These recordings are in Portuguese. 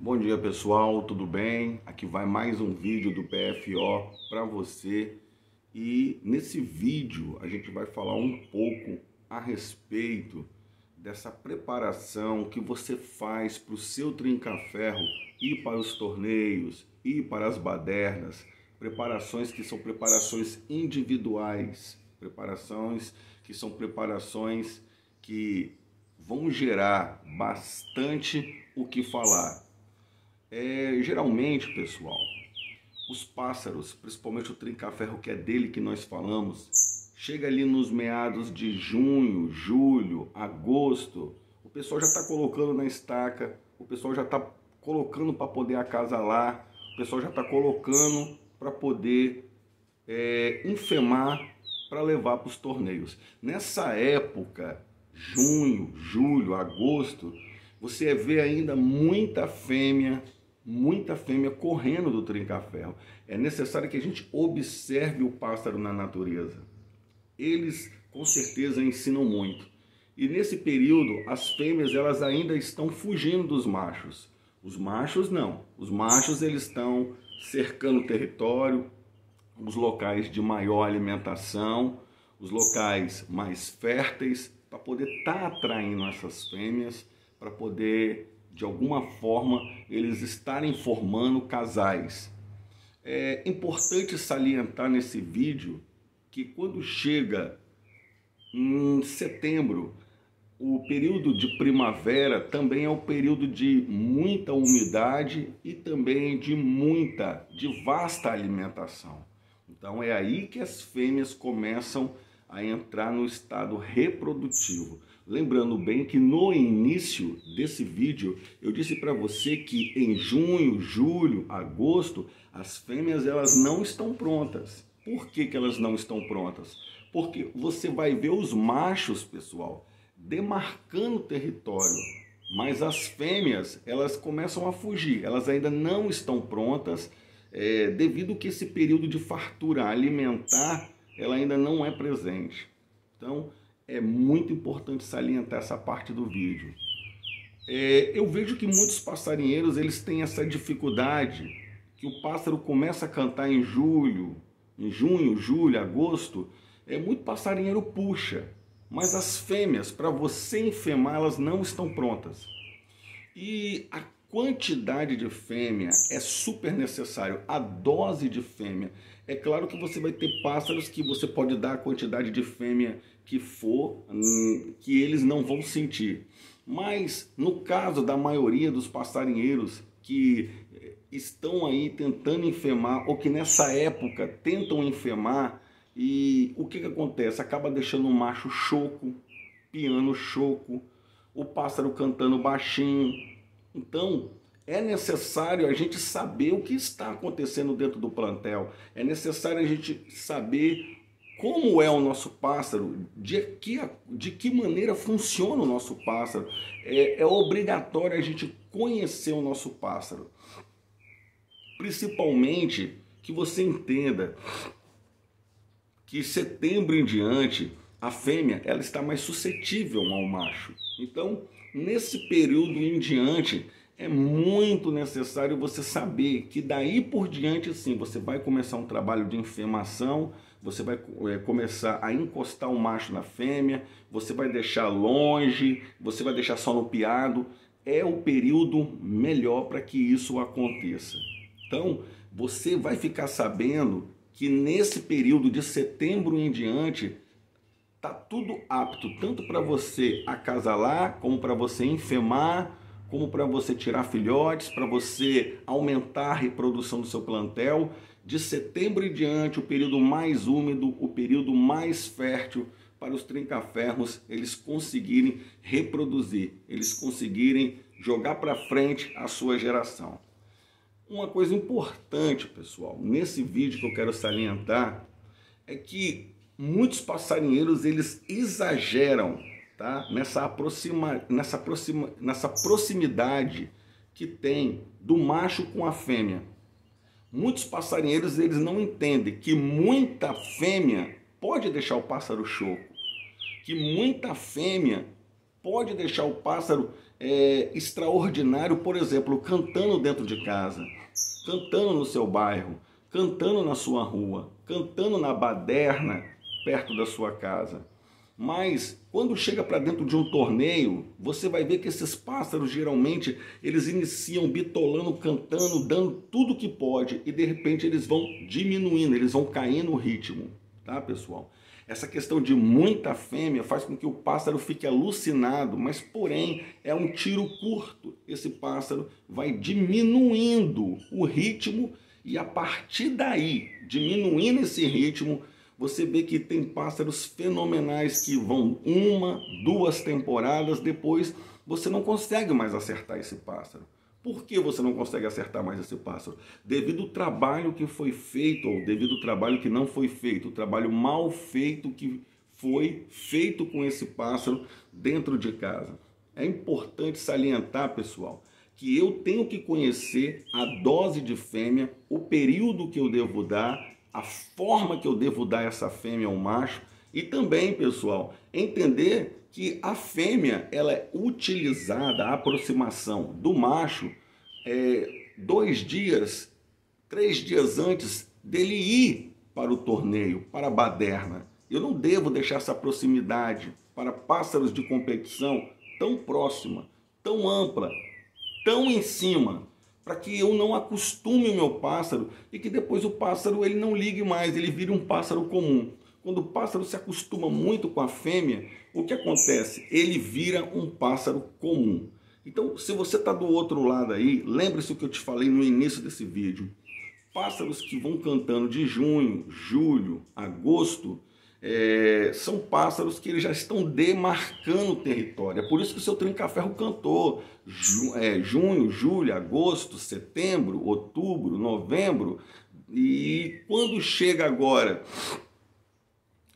Bom dia pessoal, tudo bem? Aqui vai mais um vídeo do PFO para você e nesse vídeo a gente vai falar um pouco a respeito dessa preparação que você faz para o seu trinca-ferro ir para os torneios, ir para as badernas, preparações que são preparações individuais, preparações que vão gerar bastante o que falar. Geralmente, pessoal, os pássaros, principalmente o trinca-ferro que é dele que nós falamos, chega ali nos meados de junho, julho, agosto, o pessoal já está colocando na estaca, o pessoal já está colocando para poder acasalar, o pessoal já está colocando para poder enfemar para levar para os torneios. Nessa época, junho, julho, agosto, você vê ainda muita fêmea correndo do trinca-ferro. É necessário que a gente observe o pássaro na natureza. Eles com certeza ensinam muito. E nesse período as fêmeas elas ainda estão fugindo dos machos. Os machos não. Os machos eles estão cercando o território, os locais de maior alimentação, os locais mais férteis, para poder estar atraindo essas fêmeas, para poder, de alguma forma, eles estarem formando casais. É importante salientar nesse vídeo que quando chega em setembro, o período de primavera também é o período de muita umidade e também de vasta alimentação. Então é aí que as fêmeas começam a entrar no estado reprodutivo. Lembrando bem que no início desse vídeo eu disse para você que em junho, julho, agosto as fêmeas elas não estão prontas. Por que elas não estão prontas? Porque você vai ver os machos, pessoal, demarcando o território, mas as fêmeas elas começam a fugir, elas ainda não estão prontas, devido que esse período de fartura alimentar ela ainda não é presente. Então é muito importante salientar essa parte do vídeo. Eu vejo que muitos passarinheiros eles têm essa dificuldade, que o pássaro começa a cantar em junho, julho, agosto, muito passarinheiro puxa, mas as fêmeas, para você enfemar, elas não estão prontas. E a quantidade de fêmea é super necessário, a dose de fêmea. É claro que você vai ter pássaros que você pode dar a quantidade de fêmea que for, que eles não vão sentir. Mas no caso da maioria dos passarinheiros que estão aí tentando enfemar, ou que nessa época tentam enfemar, e o que acontece? Acaba deixando o macho choco, piano choco, o pássaro cantando baixinho. Então, é necessário a gente saber o que está acontecendo dentro do plantel. É necessário a gente saber como é o nosso pássaro, de que maneira funciona o nosso pássaro. É obrigatório a gente conhecer o nosso pássaro. Principalmente que você entenda que setembro em diante a fêmea ela está mais suscetível ao macho. Então, nesse período em diante, é muito necessário você saber que daí por diante, sim, você vai começar um trabalho de enfemação, você vai começar a encostar o macho na fêmea, você vai deixar longe, você vai deixar só no piado. É o período melhor para que isso aconteça. Então, você vai ficar sabendo que nesse período de setembro em diante, tá tudo apto, tanto para você acasalar, como para você enfemar, como para você tirar filhotes, para você aumentar a reprodução do seu plantel. De setembro em diante, o período mais úmido, o período mais fértil para os trinca-ferros, eles conseguirem reproduzir, eles conseguirem jogar para frente a sua geração. Uma coisa importante, pessoal, nesse vídeo que eu quero salientar, é que muitos passarinheiros eles exageram, tá? nessa proximidade que tem do macho com a fêmea. Muitos passarinheiros eles não entendem que muita fêmea pode deixar o pássaro choco, que muita fêmea pode deixar o pássaro extraordinário, por exemplo, cantando dentro de casa, cantando no seu bairro, cantando na sua rua, cantando na baderna perto da sua casa. Mas quando chega para dentro de um torneio, você vai ver que esses pássaros geralmente eles iniciam bitolando, cantando, dando tudo que pode e de repente eles vão diminuindo, eles vão cair no ritmo, tá, pessoal? Essa questão de muita fêmea faz com que o pássaro fique alucinado, mas porém é um tiro curto. Esse pássaro vai diminuindo o ritmo e a partir daí, diminuindo esse ritmo, você vê que tem pássaros fenomenais que vão 1, 2 temporadas, depois você não consegue mais acertar esse pássaro. Por que você não consegue acertar mais esse pássaro? Devido ao trabalho que foi feito, ou devido ao trabalho que não foi feito, o trabalho mal feito que foi feito com esse pássaro dentro de casa. É importante salientar, pessoal, que eu tenho que conhecer a dose de fêmea, o período que eu devo dar, a forma que eu devo dar essa fêmea ao macho e também, pessoal, entender que a fêmea ela é utilizada, a aproximação do macho 2 dias, 3 dias antes dele ir para o torneio, para a baderna. Eu não devo deixar essa proximidade para pássaros de competição tão próxima, tão ampla, tão em cima, para que eu não acostume o meu pássaro e que depois o pássaro ele não ligue mais, ele vire um pássaro comum. Quando o pássaro se acostuma muito com a fêmea, o que acontece? Ele vira um pássaro comum. Então, se você está do outro lado aí, lembre-se o que eu te falei no início desse vídeo. Pássaros que vão cantando de junho, julho, agosto, são pássaros que eles já estão demarcando o território. É por isso que o seu trinca-ferro cantou junho, julho, agosto, setembro, outubro, novembro. E quando chega agora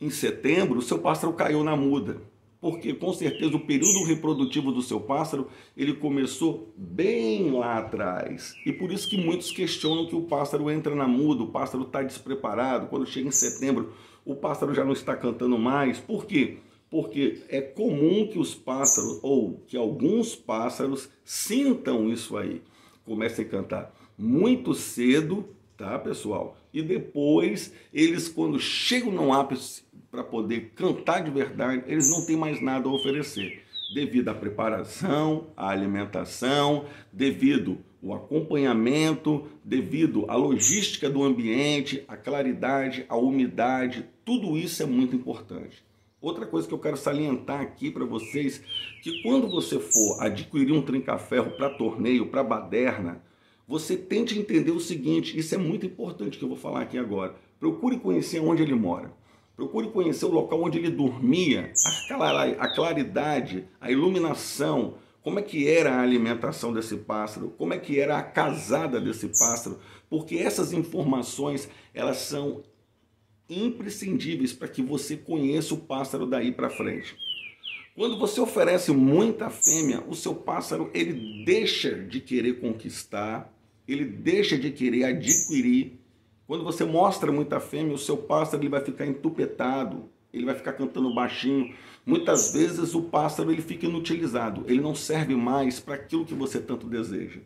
em setembro, o seu pássaro caiu na muda. Porque com certeza o período reprodutivo do seu pássaro ele começou bem lá atrás. E por isso que muitos questionam que o pássaro entra na muda, o pássaro está despreparado. Quando chega em setembro, o pássaro já não está cantando mais. Por quê? Porque é comum que os pássaros, ou que alguns pássaros, sintam isso aí. Comecem a cantar muito cedo, tá, pessoal? E depois, eles quando chegam no ápice para poder cantar de verdade, eles não têm mais nada a oferecer. Devido à preparação, à alimentação, devido ao acompanhamento, devido à logística do ambiente, à claridade, à umidade, tudo isso é muito importante. Outra coisa que eu quero salientar aqui para vocês, que quando você for adquirir um trinca-ferro para torneio, para baderna, você tente entender o seguinte, isso é muito importante que eu vou falar aqui agora. Procure conhecer onde ele mora. Procure conhecer o local onde ele dormia, a claridade, a iluminação, como é que era a alimentação desse pássaro, como é que era a casada desse pássaro, porque essas informações, elas são imprescindíveis para que você conheça o pássaro daí para frente. Quando você oferece muita fêmea, o seu pássaro ele deixa de querer conquistar, ele deixa de querer adquirir. Quando você mostra muita fêmea, o seu pássaro ele vai ficar entupetado, ele vai ficar cantando baixinho. Muitas vezes o pássaro ele fica inutilizado, ele não serve mais para aquilo que você tanto deseja.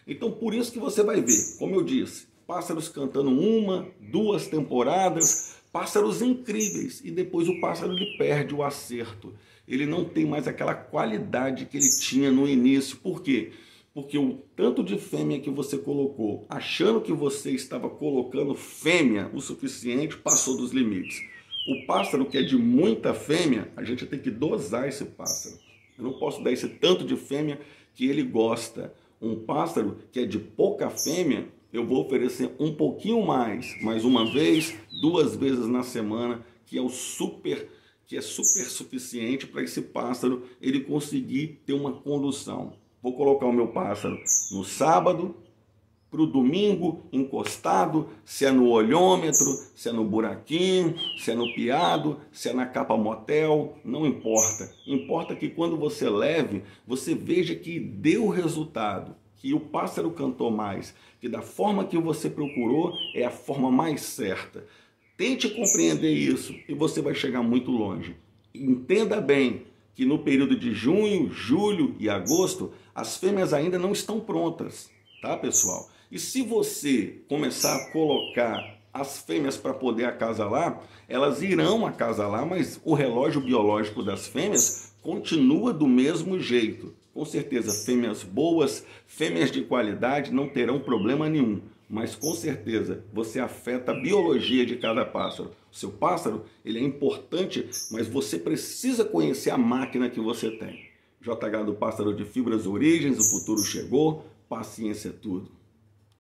Então por isso que você vai ver, como eu disse, pássaros cantando 1, 2 temporadas, pássaros incríveis, e depois o pássaro ele perde o acerto. Ele não tem mais aquela qualidade que ele tinha no início. Por quê? Porque o tanto de fêmea que você colocou, achando que você estava colocando fêmea o suficiente, passou dos limites. O pássaro que é de muita fêmea, a gente tem que dosar esse pássaro. Eu não posso dar esse tanto de fêmea que ele gosta. Um pássaro que é de pouca fêmea, eu vou oferecer um pouquinho mais 1 vez, 2 vezes na semana, que é super suficiente para esse pássaro ele conseguir ter uma condução. Vou colocar o meu pássaro no sábado, para o domingo, encostado, se é no olhômetro, se é no buraquinho, se é no piado, se é na capa motel, não importa. Importa que quando você leve, você veja que deu resultado, que o pássaro cantou mais, que da forma que você procurou é a forma mais certa. Tente compreender isso e você vai chegar muito longe. Entenda bem, que no período de junho, julho e agosto, as fêmeas ainda não estão prontas, tá, pessoal? E se você começar a colocar as fêmeas para poder acasalar, elas irão acasalar, mas o relógio biológico das fêmeas continua do mesmo jeito. Com certeza, fêmeas boas, fêmeas de qualidade não terão problema nenhum. Mas com certeza você afeta a biologia de cada pássaro. O seu pássaro, ele é importante, mas você precisa conhecer a máquina que você tem. JH do Pássaro de Fibras Origens, o futuro chegou, paciência é tudo.